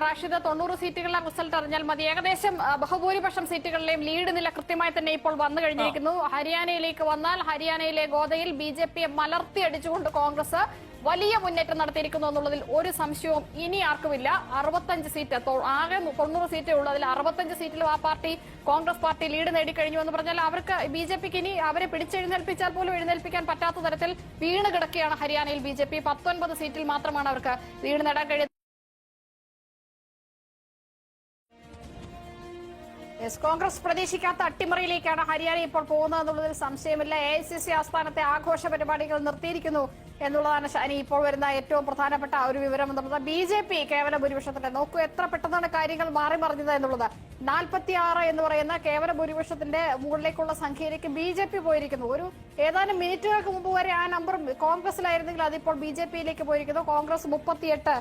Rashid 90 സീറ്റുകളിലെ result അറിഞ്ഞാൽ മതി. ഏകദേശം ബഹുഭൂരിപക്ഷം സീറ്റുകളിലെയും ലീഡ് നില കൃത്യമായി തന്നെ ഇപ്പോൾ വന്നു കഴിഞ്ഞിരിക്കുന്നു. ഹരിയാനയിലേക്ക് വന്നാൽ ഹരിയാനയിലെ ഗോദയിൽ BJPയെ മലർത്തിയടിച്ചുകൊണ്ട് കോൺഗ്രസ് വലിയ മുന്നേറ്റം നടത്തിയിരിക്കുന്നു എന്നുള്ളതിൽ ഒരു സംശയവും ഇനി ആർക്കുമില്ല. 65 സീറ്റ്, ആകെ 90 സീറ്റേ ഉള്ളതിൽ 65 സീറ്റിലും ആ പാർട്ടി കോൺഗ്രസ് പാർട്ടി ലീഡ് നേടിക്കഴിഞ്ഞു എന്ന് പറഞ്ഞാൽ അവർക്ക് BJPക്ക് ഇനി അവരെ പിടിച്ചെഴുന്നേൽപ്പിച്ചാൽ പോലും എഴുന്നേൽപ്പിക്കാൻ പറ്റാത്ത തരത്തിൽ വീണ് കിടക്കുകയാണ് ഹരിയാനയിൽ BJP. 19 സീറ്റിൽ മാത്രമാണ് അവർക്ക് ലീഡ് നേടാൻ കഴിയുന്നത്. കോൺഗ്രസ് പ്രതീക്ഷിക്കാത്ത അട്ടിമറിയിലേക്കാണ് ഹരിയാന ഇപ്പോൾ പോകുന്നത് എന്നുള്ളതിൽ സംശയമില്ല. AICC ആസ്ഥാനത്തെ ആഘോഷ പരിപാടികൾ നിർത്തിയിരിക്കുന്നു എന്നുള്ളതാണ് ഷാനി ഇപ്പോൾ വരുന്ന ഏറ്റവും പ്രധാനപ്പെട്ട ഒരു വിവരം എന്നുള്ളത്. BJP കേവല ഭൂരിപക്ഷത്തിന്റെ നോക്കൂ എത്ര പെട്ടെന്നാണ് കാര്യങ്ങൾ മാറി മറിഞ്ഞത് എന്നുള്ളത്. 46 എന്ന് പറയുന്ന കേവല ഭൂരിപക്ഷത്തിന്റെ മുകളിലേക്കുള്ള സംഖ്യയിലേക്ക് BJP പോയിരിക്കുന്നു. ഒരു ഏതാനും മിനിറ്റുകൾക്ക് മുമ്പ് വരെ ആ നമ്പർ കോൺഗ്രസിലായിരുന്നെങ്കിൽ അതിപ്പോൾ BJPയിലേക്ക് പോയിരിക്കുന്നു. കോൺഗ്രസ് 38